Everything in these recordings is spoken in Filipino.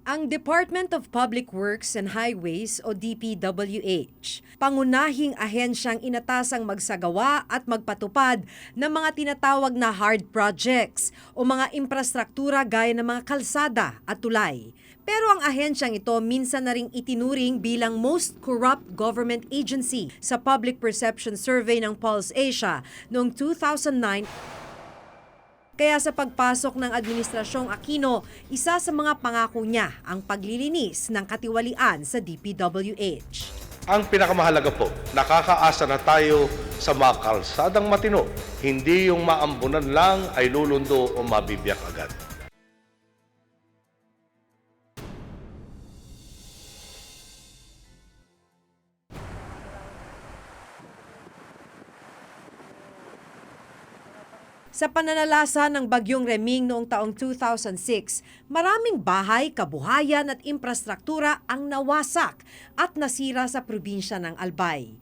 Ang Department of Public Works and Highways o DPWH, pangunahing ahensyang inatasang magsagawa at magpatupad ng mga tinatawag na hard projects o mga infrastruktura gaya ng mga kalsada at tulay. Pero ang ahensyang ito minsan na ring itinuring bilang most corrupt government agency sa Public Perception Survey ng Pulse Asia noong 2009. Kaya sa pagpasok ng Administrasyong Aquino, isa sa mga pangako niya ang paglilinis ng katiwalian sa DPWH. Ang pinakamahalaga po, nakakaasa na tayo sa mga kalsadang matino, hindi yung maambunan lang ay lulundo o mabibiyak agad. Sa pananalasa ng Bagyong Reming noong taong 2006, maraming bahay, kabuhayan at infrastruktura ang nawasak at nasira sa probinsya ng Albay.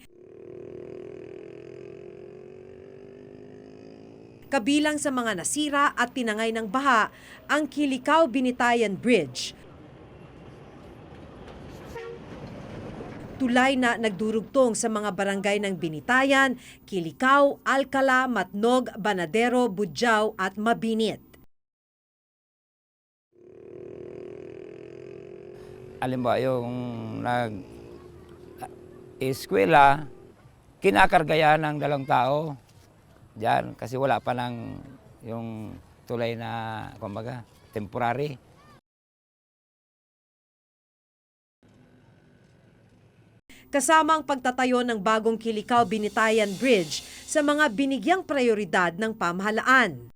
Kabilang sa mga nasira at tinangay ng baha, ang Kilikao-Binitayan Bridge, tulay na nagdurugtong sa mga barangay ng Binitayan, Kilikao, Alcala, Matnog, Banadero, Budjao at Mabinit. Halimbawa, yung eskwela, kinakargayan ng 2 tao diyan kasi wala pa ng yung tulay na kumbaga temporary. Kasama ang pagtatayo ng bagong Kilikao-Binitayan Bridge sa mga binigyang prioridad ng pamahalaan.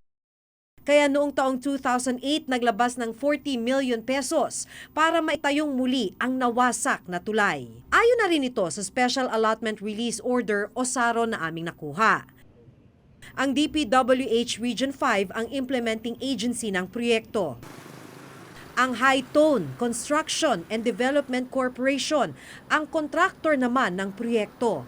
Kaya noong taong 2008, naglabas ng 40 million pesos para maitayong muli ang nawasak na tulay. Ayon na rin ito sa Special Allotment Release Order o SARO na aming nakuha. Ang DPWH Region 5 ang implementing agency ng proyekto. Ang High Tone Construction and Development Corporation ang kontraktor naman ng proyekto.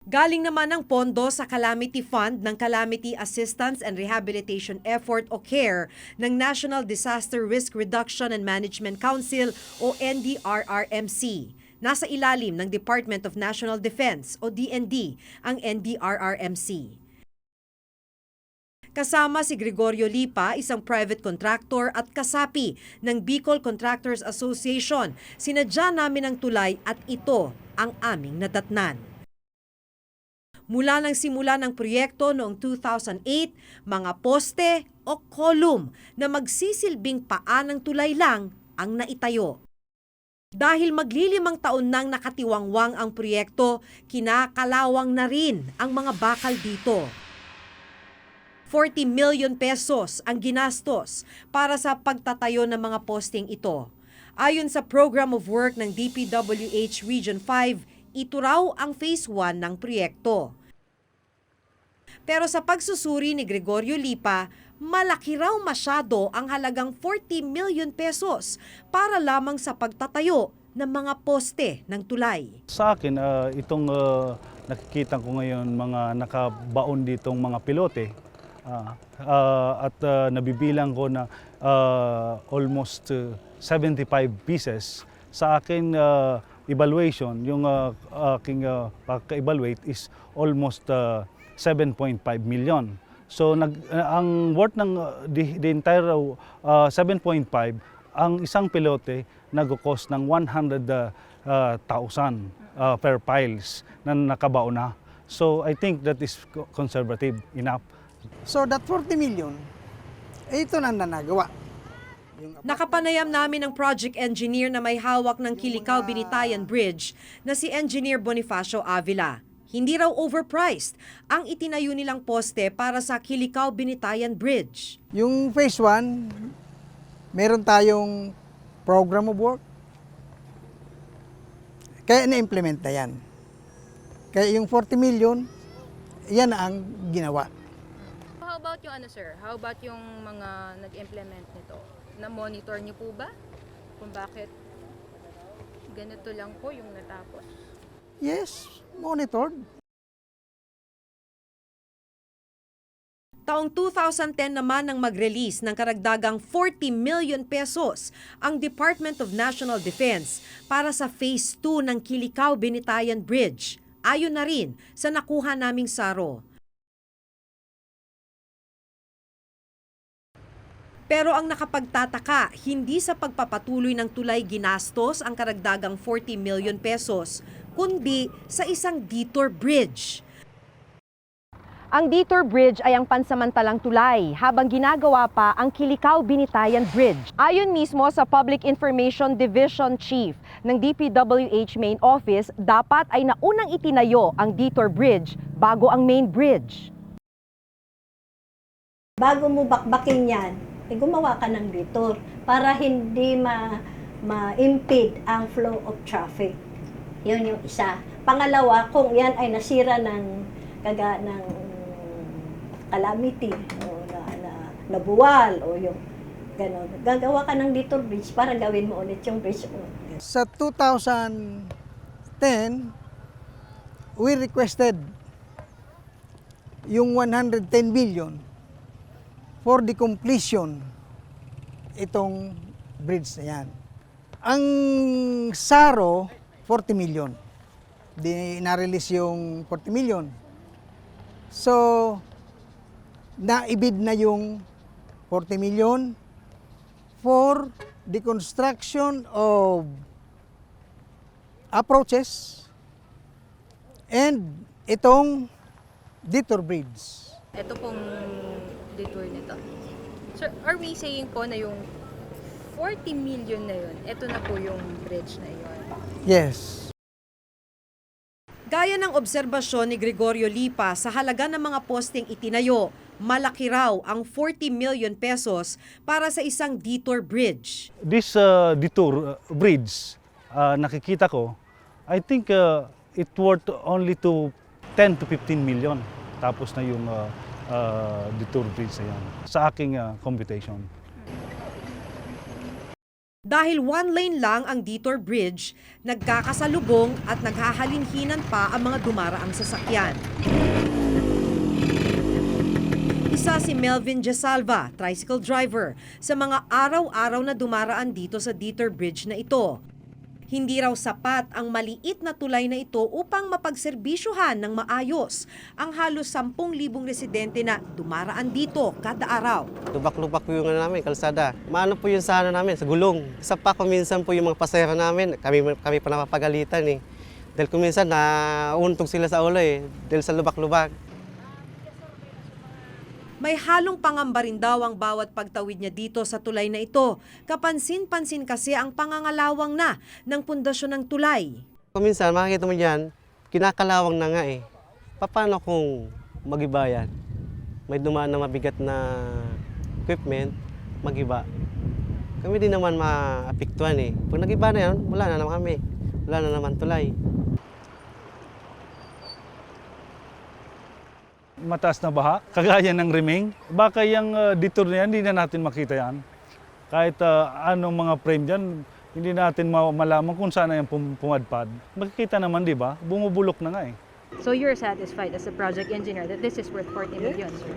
Galing naman ang pondo sa Calamity Fund ng Calamity Assistance and Rehabilitation Effort o CARE ng National Disaster Risk Reduction and Management Council o NDRRMC. Nasa ilalim ng Department of National Defense o DND ang NDRRMC. Kasama si Gregorio Lipa, isang private contractor at kasapi ng Bicol Contractors Association. Sinadya namin ang tulay at ito ang aming nadatnan. Mula ng simula ng proyekto noong 2008, mga poste o column na magsisilbing paa ng tulay lang ang naitayo. Dahil maglilimang taon nang nakatiwangwang ang proyekto, kinakalawang na rin ang mga bakal dito. 40 million pesos ang ginastos para sa pagtatayo ng mga posting ito. Ayon sa Program of Work ng DPWH Region 5, ito raw ang Phase 1 ng proyekto. Pero sa pagsusuri ni Gregorio Lipa, malaki raw masyado ang halagang 40 million pesos para lamang sa pagtatayo ng mga poste ng tulay. Sa akin, itong nakikita ko ngayon mga nakabaon ditong mga pilote, at nabibilang ko na almost 75 pieces. Sa akin evaluation, yung aking pagka-evaluate is almost 7.5 million. So ang worth ng the entire 7.5, ang isang pilote nag-cost ng 100,000 per piles na nakabaon na. So I think that is conservative enough. So that 40 million, ito na nagawa. Nakapanayam namin ang project engineer na may hawak ng Kilikao-Binitayan Bridge na si Engineer Bonifacio Avila. Hindi raw overpriced ang itinayo nilang poste para sa Kilikao-Binitayan Bridge. Yung phase 1, meron tayong program of work. Kaya na-implement na yan. Kaya yung 40 million, yan ang ginawa. How about yung sir? How about yung mga nag-implement nito? Na-monitor niyo po ba? Kung bakit ganito lang po yung natapos? Yes, monitored. Taong 2010 naman nang mag-release ng karagdagang 40 million pesos ang Department of National Defense para sa Phase 2 ng Kilikao-Binitayan Bridge. Ayon na rin sa nakuha naming saro. Pero ang nakapagtataka, hindi sa pagpapatuloy ng tulay ginastos ang karagdagang 40 million pesos, kundi sa isang detour bridge. Ang detour bridge ay ang pansamantalang tulay habang ginagawa pa ang Kilikao-Binitayan Bridge. Ayon mismo sa Public Information Division Chief ng DPWH Main Office, dapat ay naunang itinayo ang detour bridge bago ang main bridge. Bago mo bakbakin yan, gumawa ka ng detour para hindi ma-impede ang flow of traffic. Yun yung isa. Pangalawa, kung yan ay nasira ng calamity o nabuwal o yung gano'n, gagawa ka ng detour bridge para gawin mo ulit yung bridge. Sa 2010, we requested yung 110 billion for the completion itong bridge na yan. Ang SARO, 40 million. Di na-release yung 40 million. So, naibid na yung 40 million for the construction of approaches and itong detour bridge. Ito pong detour nito. Sir, are we saying po na yung 40 million na yun, ito na po yung bridge na yun? Yes. Gaya ng obserbasyon ni Gregorio Lipa sa halaga ng mga posteng itinayo, malaki raw ang 40 million pesos para sa isang detour bridge. This detour bridge, nakikita ko, I think it worth only to 10 to 15 million. Tapos na yung detour bridge na yan, sa aking computation. Dahil one lane lang ang detour bridge, nagkakasalubong at naghahalinhinan pa ang mga dumaraang sasakyan. Isa si Melvin Jasalva, tricycle driver, sa mga araw-araw na dumaraan dito sa detour bridge na ito. Hindi raw sapat ang maliit na tulay na ito upang mapagserbisyuhan ng maayos ang halos 10,000 residente na dumaraan dito kada araw. Lubak-lubak po yung namin, kalsada. Maano po yung sana namin, sa gulong. Isa pa kung minsan po yung mga pasahero namin, kami pa napapagalitan eh. Dahil kung minsan nauuntog sila sa ulo eh, dahil sa lubak-lubak. May halong pangamba rin daw ang bawat pagtawid niya dito sa tulay na ito. Kapansin-pansin kasi ang pangangalawang na ng pundasyon ng tulay. Kung minsan makikita mo dyan, kinakalawang na nga eh. Paano kung mag-iba yan? May dumaan na mabigat na equipment, mag-iba. Kami din naman maapektuhan eh. Pag nag-iba na yan, wala na naman kami. Wala na naman tulay. Mataas na baha, kagaya ng Riming. Baka yung detour na yan, hindi na natin makita yan. Kahit anong mga frame dyan, hindi natin malaman kung saan yan pumadpad. Makikita naman, di ba? Bumubulok na nga eh. So you're satisfied as a project engineer that this is worth 40 million, sir?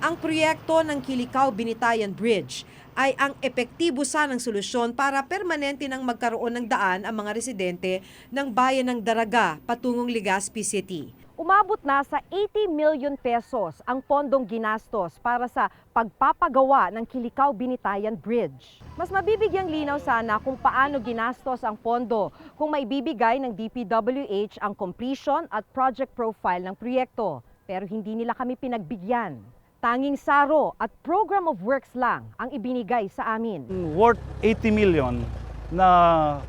Ang proyekto ng Kilikao-Binitayan Bridge ay ang epektibo sanang solusyon para permanente nang magkaroon ng daan ang mga residente ng bayan ng Daraga patungong Legazpi City. Umabot na sa 80 million pesos ang pondong ginastos para sa pagpapagawa ng Kilikao-Binitayan Bridge. Mas mabibigyang linaw sana kung paano ginastos ang pondo kung maibibigay ng DPWH ang completion at project profile ng proyekto. Pero hindi nila kami pinagbigyan. Tanging SARO at Program of Works lang ang ibinigay sa amin. Worth 80 million na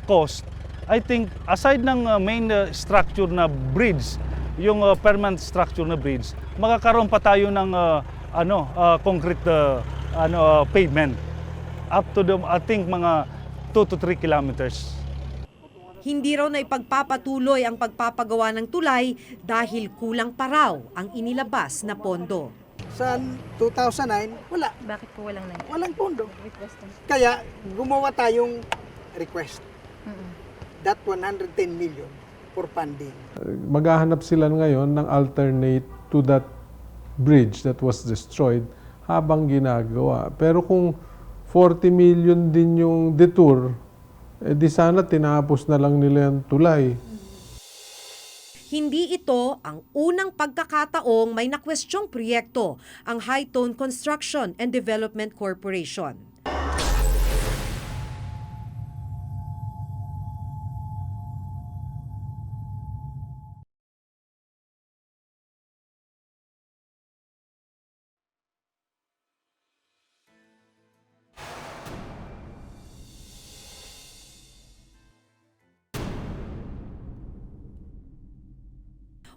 cost, I think aside ng main structure na bridge, yung permanent structure na bridge, makakaroon pa tayo ng concrete pavement up to I think mga 2 to 3 kilometers. Hindi raw na ipagpapatuloy ang pagpapagawa ng tulay dahil kulang pa raw ang inilabas na pondo. Sa 2009, wala. Bakit po walang Walang pondo. request? Kaya gumawa tayong request. That 110 million for funding. Maghahanap sila ngayon ng alternate to that bridge that was destroyed habang ginagawa. Pero kung 40 million din yung detour, di sana tinapos na lang nila yung tulay. Hindi ito ang unang pagkakataong may nakwestyong proyekto ang High Tone Construction and Development Corporation.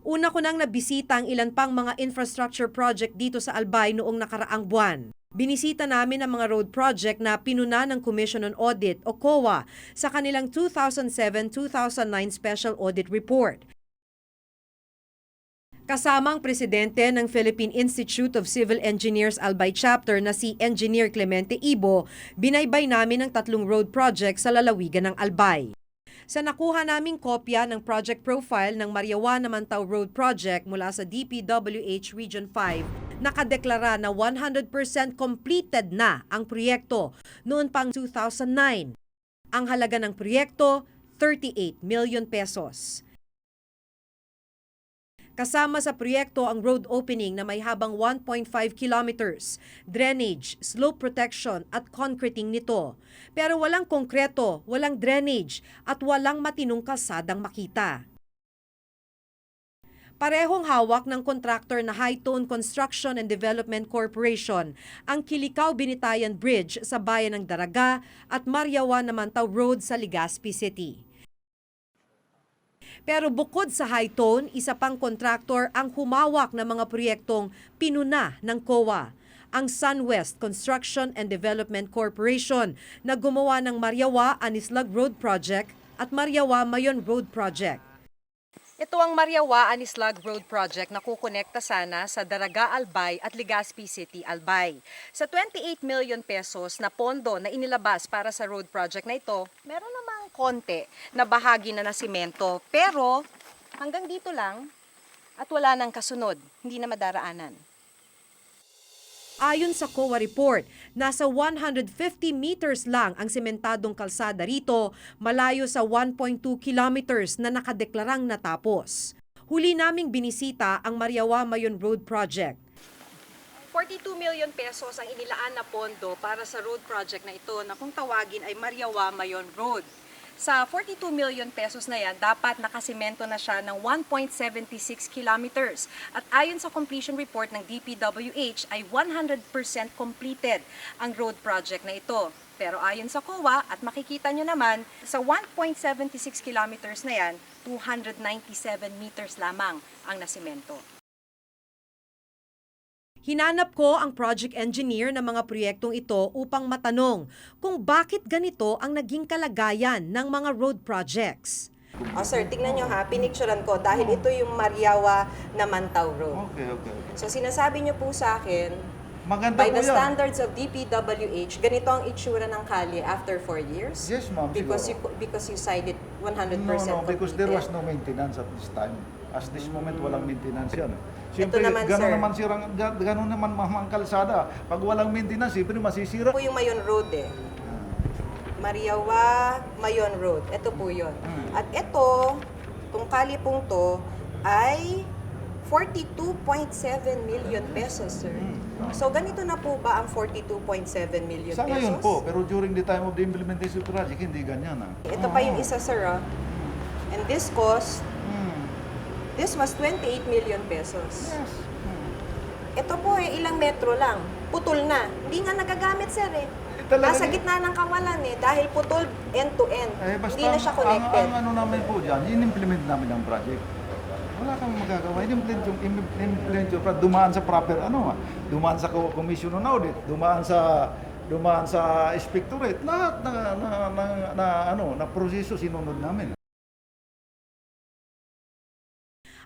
Una ko nang nabisita ang ilan pang mga infrastructure project dito sa Albay noong nakaraang buwan. Binisita namin ang mga road project na pinuna ng Commission on Audit o COA sa kanilang 2007-2009 Special Audit Report. Kasama ang presidente ng Philippine Institute of Civil Engineers Albay Chapter na si Engineer Clemente Ibo, binaybay namin ang 3 road project sa lalawigan ng Albay. Sa nakuha naming kopya ng project profile ng Mariawana Mantao Road Project mula sa DPWH Region 5, nakadeklara na 100% completed na ang proyekto noon pang 2009. Ang halaga ng proyekto, 38 million pesos. Kasama sa proyekto ang road opening na may habang 1.5 kilometers, drainage, slope protection at concreting nito. Pero walang konkreto, walang drainage at walang matinong kalsadang makita. Parehong hawak ng kontraktor na High Tone Construction and Development Corporation ang Kilikao-Binitayan Bridge sa bayan ng Daraga at Mariawana Mantao Road sa Legazpi City. Pero bukod sa High Tone, isa pang kontraktor ang humawak ng mga proyektong pinuna ng COA, ang SunWest Construction and Development Corporation na gumawa ng Mariawa Anislag Road Project at Mariawa Mayon Road Project. Ito ang Mariawa Anislag Road Project na kukonekta sana sa Daraga Albay at Legazpi City Albay. Sa 28 million pesos na pondo na inilabas para sa road project na ito, meron namang konti na bahagi na nasimento, pero hanggang dito lang at wala nang kasunod, hindi na madaraanan. Ayon sa COA report, nasa 150 meters lang ang sementadong kalsada rito, malayo sa 1.2 kilometers na nakadeklarang natapos. Huli naming binisita ang Mariawa Mayon Road Project. 42 million pesos ang inilaan na pondo para sa road project na ito na kung tawagin ay Mariawa Mayon Road. Sa 42 million pesos na yan, dapat nakasemento na siya ng 1.76 kilometers. At ayon sa completion report ng DPWH ay 100% completed ang road project na ito. Pero ayon sa COA, at makikita nyo naman, sa 1.76 kilometers na yan, 297 meters lamang ang nasemento. Hinanap ko ang project engineer ng mga proyektong ito upang matanong kung bakit ganito ang naging kalagayan ng mga road projects. Sir, tignan nyo ha, pinicturean ko dahil ito yung Mariawa na Mantao Road. Okay. So sinasabi nyo po sa akin, Maganda by po the yan. standards of DPWH, ganito ang itsura ng kalye after 4 years? Yes, ma'am, Because siguro. because you cited 100% No, because there completed. was no maintenance at this time. As this moment, walang maintenance yan. Ito naman, sir. Gano'n naman ang kalsada. Pag walang maintenance, siyempre masisira. Ito po yung Mayon Road Mariawa Mayon Road. Ito po yun. At ito, itong kalye pong to, ay 42.7 million pesos, sir. So, ganito na po ba ang 42.7 million Sa pesos? ngayon po, pero during the time of the implementation project, hindi ganyan. Ito pa yung isa, sir. And this cost, this was 28 million pesos. Yes. Ito po ilang metro lang. Putol na. Hindi nga nagagamit, sir Talaga Nasa ni- gitna ng kawalan dahil putol end to end. Basta Hindi na siya connected. Ang ano namin po dyan, in-implement namin ang project. Wala kang magagawa. In-implement yung dumaan sa proper dumaan sa Commission on Audit, dumaan sa Inspectorate, lahat na proseso sinunod namin.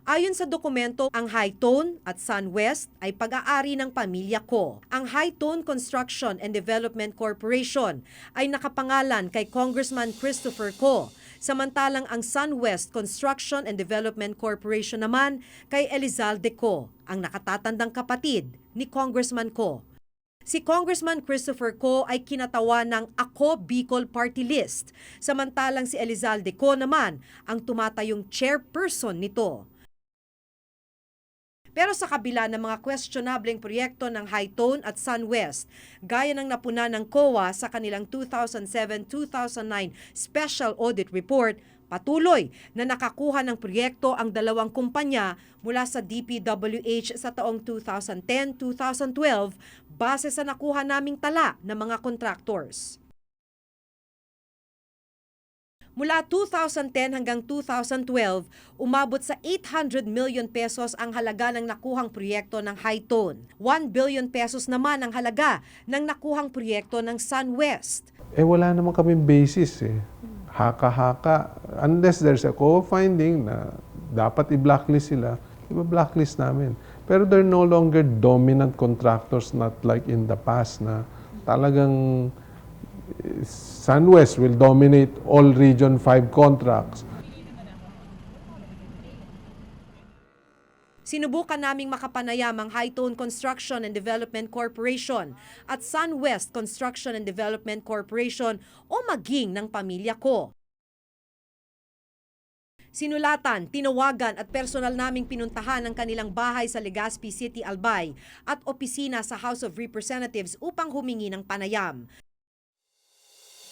Ayon sa dokumento, ang High Tone at SunWest ay pag-aari ng pamilya ko. Ang High Tone Construction and Development Corporation ay nakapangalan kay Congressman Christopher Ko. Samantalang ang SunWest Construction and Development Corporation naman kay Elizalde Co, ang nakatatandang kapatid ni Congressman Co. Si Congressman Christopher Co ay kinatawa ng Ako Bicol Party List, samantalang si Elizalde Co naman ang tumatayong chairperson nito. Pero sa kabila ng mga questionableng proyekto ng Hi-Tone at SunWest, gaya ng napuna ng COA sa kanilang 2007-2009 Special Audit Report, patuloy na nakakuha ng proyekto ang dalawang kumpanya mula sa DPWH sa taong 2010-2012 base sa nakuha naming tala ng mga contractors. Mula 2010 hanggang 2012, umabot sa 800 million pesos ang halaga ng nakuhang proyekto ng Hi-Tone. 1 billion pesos naman ang halaga ng nakuhang proyekto ng SunWest. Wala naman kaming basis eh. Haka-haka. Unless there's a co-finding na dapat i-blacklist sila, i-blacklist namin. Pero they're no longer dominant contractors, not like in the past na talagang SunWest will dominate all Region 5 contracts. Sinubukan naming makapanayam ang Hi-Tone Construction and Development Corporation at SunWest Construction and Development Corporation o maging ng pamilya ko. Sinulatan, tinawagan at personal naming pinuntahan ang kanilang bahay sa Legazpi City, Albay at opisina sa House of Representatives upang humingi ng panayam.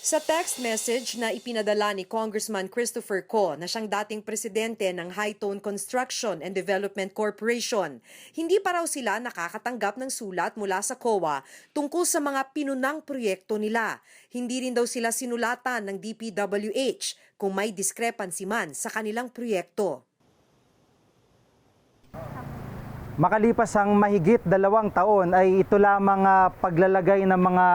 Sa text message na ipinadala ni Congressman Christopher Co na siyang dating presidente ng Hi-Tone Construction and Development Corporation, hindi pa raw sila nakakatanggap ng sulat mula sa COA tungkol sa mga pinunang proyekto nila. Hindi rin daw sila sinulatan ng DPWH kung may discrepancy man sa kanilang proyekto. Makalipas ang mahigit 2 taon ay ito lamang paglalagay ng mga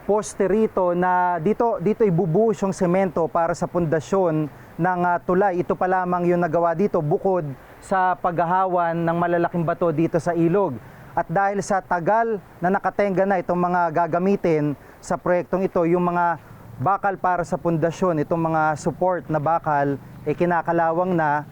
poste rito na dito ibubuhos yung semento para sa pundasyon ng tulay. Ito pa lamang yung nagawa dito bukod sa paghahawan ng malalaking bato dito sa ilog. At dahil sa tagal na nakatenga na itong mga gagamitin sa proyektong ito, yung mga bakal para sa pundasyon, itong mga support na bakal, kinakalawang na.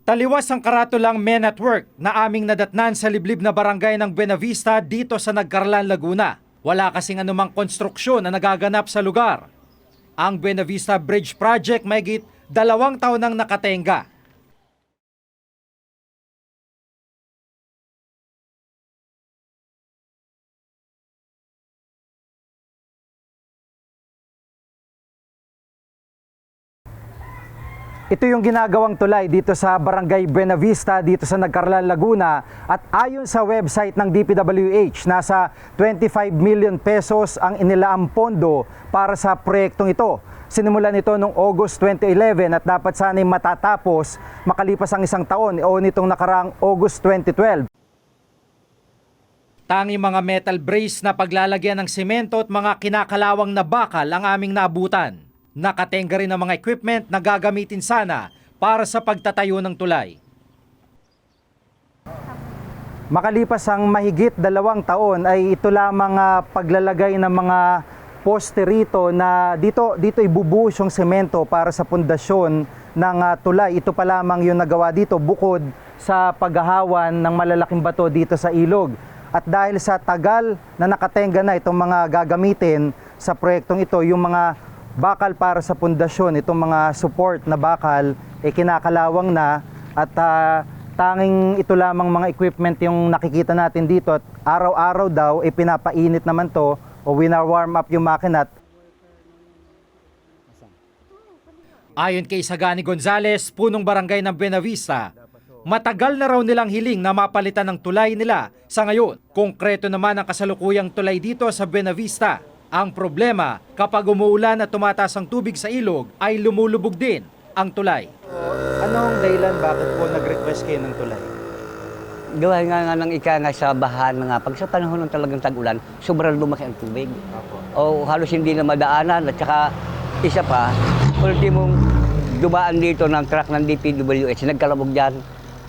Taliwas ang karatulang Men at Work na aming nadatnan sa liblib na barangay ng Buenavista dito sa Nagcarlan, Laguna. Wala kasing anumang konstruksyon na nagaganap sa lugar. Ang Buenavista Bridge Project may higit 2 taon nang nakatenga. Ito yung ginagawang tulay dito sa Barangay Buenavista dito sa Nagcarlan, Laguna at ayon sa website ng DPWH, nasa 25 million pesos ang inilaang pondo para sa proyektong ito. Sinimulan ito noong August 2011 at dapat sana'y matatapos makalipas ang 1 taon o nitong nakaraang August 2012. Tanging mga metal brace na paglalagyan ng semento at mga kinakalawang na bakal ang aming naabutan. Nakatenga rin ang mga equipment na gagamitin sana para sa pagtatayo ng tulay. Makalipas ang mahigit 2 taon ay ito lamang paglalagay ng mga poste rito na dito ibubuhos yung semento para sa pundasyon ng tulay. Ito pa lamang yung nagawa dito bukod sa paghahawan ng malalaking bato dito sa ilog. At dahil sa tagal na nakatenga na itong mga gagamitin sa proyektong ito, yung mga bakal para sa pundasyon, itong mga support na bakal, kinakalawang na at tanging ito lamang mga equipment yung nakikita natin dito at araw-araw daw pinapainit naman to o wina-warm up yung makina. Ayon kay Sagani Gonzales, punong barangay ng Buenavista, matagal na raw nilang hiling na mapalitan ng tulay nila sa ngayon. Konkreto naman ang kasalukuyang tulay dito sa Buenavista. Ang problema, kapag umuulan at tumataas ang tubig sa ilog, ay lumulubog din ang tulay. Anong dahilan bakit po nag-request kayo ng tulay? Gawa nga ng ika nga sa bahan nga. Pag sa panahon ng talagang tag-ulan, sobrang lumaki ang tubig. O halos hindi na madaanan. At saka isa pa, ultimong dumaan dito ng truck ng DPWH, nagkalabog dyan.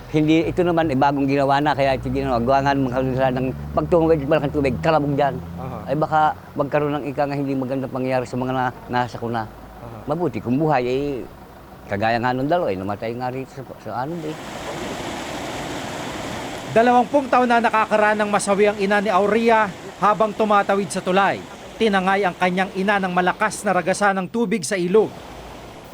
Hindi, ito naman bagong ginawa na, kaya ito ginawa. Gawa nga ng pagtungod malaking tubig, kalabog dyan. Ay baka magkaroon ng ika nga hindi maganda pangyayari sa mga nasa kuna. Mabuti kung buhay, kagaya nga nung dalawa, namatay nga rito sa ano eh. 20 taon na nakakaraan ng masawi ang ina ni Aurea habang tumatawid sa tulay. Tinangay ang kanyang ina ng malakas na ragasan ng tubig sa ilog.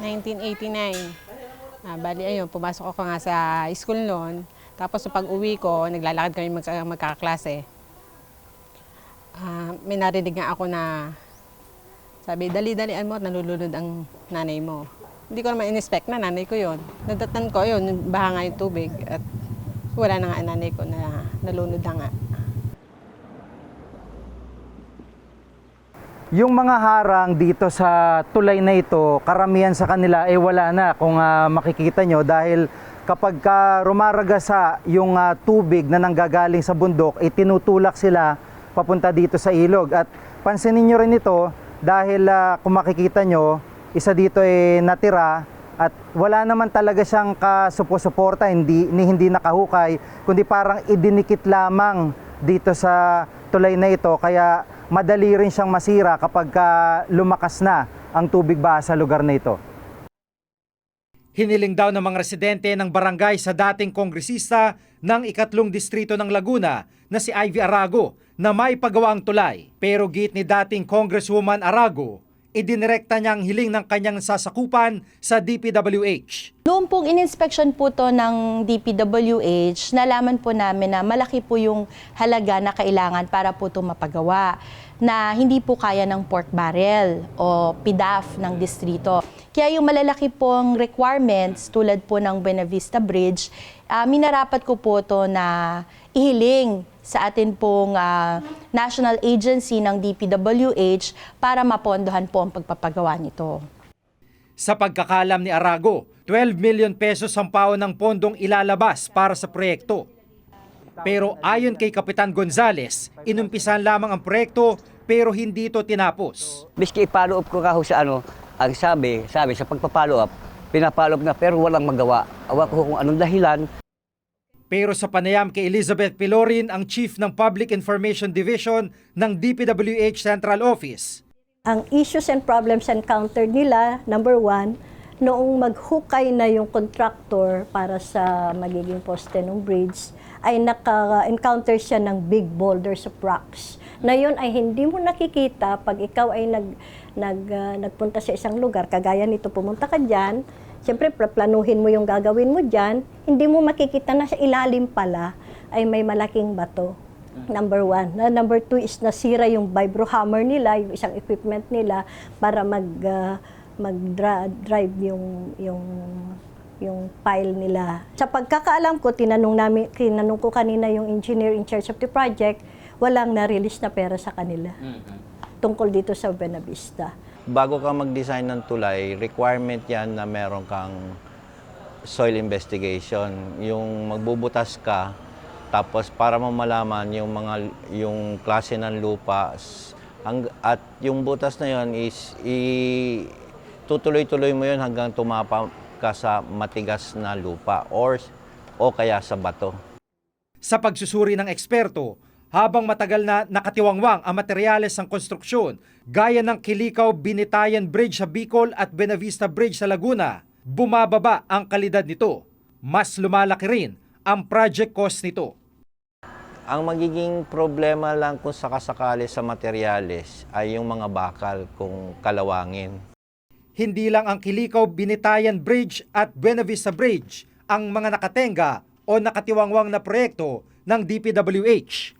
1989. Bali ayun, pumasok ako nga sa school noon. Tapos pag uwi ko, naglalakad kami magkakaklase. May narinig nga ako na sabi, dali-dalian mo at nalulunod ang nanay mo. Hindi ko naman in-expect na nanay ko yon. Nadatnan ko yun, baha nga yung tubig at wala na nga ang nanay ko na nalunod na nga. Yung mga harang dito sa tulay na ito, karamihan sa kanila wala na kung makikita nyo dahil kapag rumaragasa yung tubig na nanggagaling sa bundok, tinutulak sila papunta dito sa ilog. At pansinin nyo rin ito dahil kung makikita nyo, isa dito natira at wala naman talaga siyang kasupo-suporta, hindi nakahukay, kundi parang idinikit lamang dito sa tulay na ito. Kaya madali rin siyang masira kapag lumakas na ang tubig baha sa lugar na ito. Hiniling daw ng mga residente ng barangay sa dating kongresista ng 3 distrito ng Laguna na si Ivy Arago na may pagawa ang tulay. Pero git ni dating Congresswoman Arago, idinirekta niya ang hiling ng kanyang sasakupan sa DPWH. Noong pong in-inspection po to ng DPWH, nalaman po namin na malaki po yung halaga na kailangan para po ito mapagawa, na hindi po kaya ng pork barrel o PDAF ng distrito. Kaya yung malalaki pong requirements tulad po ng Buena Vista Bridge, minarapat ko po ito na ihiling sa atin pong national agency ng DPWH para mapondohan po ang pagpapagawa nito. Sa pagkakalam ni Arago, 12 million pesos ang paon ng pondong ilalabas para sa proyekto. Pero ayon kay Kapitan Gonzales, inumpisan lamang ang proyekto pero hindi ito tinapos. Biski i-follow up ko sa ang sabi sa pagpa-follow up, pinapollow up na pero walang magawa. Awa ko kung anong dahilan. Pero sa panayam kay Elizabeth Pilorin, ang Chief ng Public Information Division ng DPWH Central Office. Ang issues and problems encountered nila, number 1, noong maghukay na yung contractor para sa magiging poste ng bridge, ay naka-encounter siya ng big boulders of rocks. Na yun ay hindi mo nakikita pag ikaw ay nagpunta sa isang lugar, kagaya nito, pumunta ka dyan, siyempre, planuhin mo yung gagawin mo dyan, hindi mo makikita na sa ilalim pala ay may malaking bato. Number 1. Number 2 is nasira yung vibrohammer nila, yung isang equipment nila para mag-drive yung pile nila. Sa pagkakaalam ko, tinanong ko kanina yung engineer in charge of the project, walang na-release na pera sa kanila. Tungkol dito sa Buena Vista. Bago ka mag-design ng tulay, requirement yan na meron kang soil investigation. Yung magbubutas ka, tapos para mo malaman yung klase ng lupa, at yung butas na yun is tutuloy-tuloy mo yun hanggang tumapa ka sa matigas na lupa o kaya sa bato. Sa pagsusuri ng eksperto, habang matagal na nakatiwangwang ang materyales ng konstruksyon, gaya ng Kilikaw-Binitayan Bridge sa Bicol at Buena Vista Bridge sa Laguna, bumababa ang kalidad nito. Mas lumalaki rin ang project cost nito. Ang magiging problema lang kung sakasakali sa materyales ay yung mga bakal kung kalawangin. Hindi lang ang Kilikaw-Binitayan Bridge at Buena Vista Bridge ang mga nakatenga o nakatiwangwang na proyekto ng DPWH.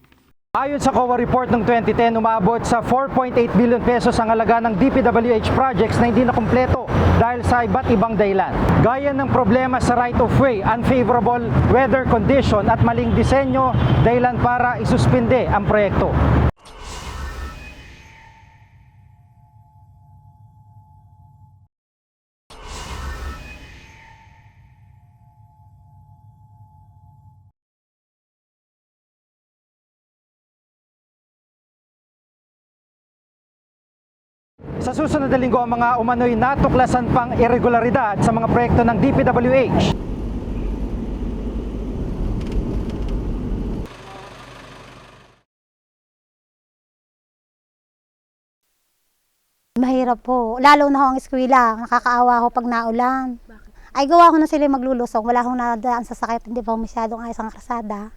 Ayon sa COA report ng 2010, umabot sa 4.8 billion pesos ang halaga ng DPWH projects na hindi na kumpleto dahil sa iba't ibang dahilan. Gaya ng problema sa right-of-way, unfavorable weather condition at maling disenyo, dahilan para isuspinde ang proyekto. Sa susunod na linggo ang mga umano'y natuklasan pang irregularidad sa mga proyekto ng DPWH. Mahirap po. Lalo na ho ang eskwela. Nakakaawa ho pag naulan. Ay gawa ko na sila maglulusong. Wala akong nadaan sa sakit. Hindi pa ho masyadong ayos ang kalsada.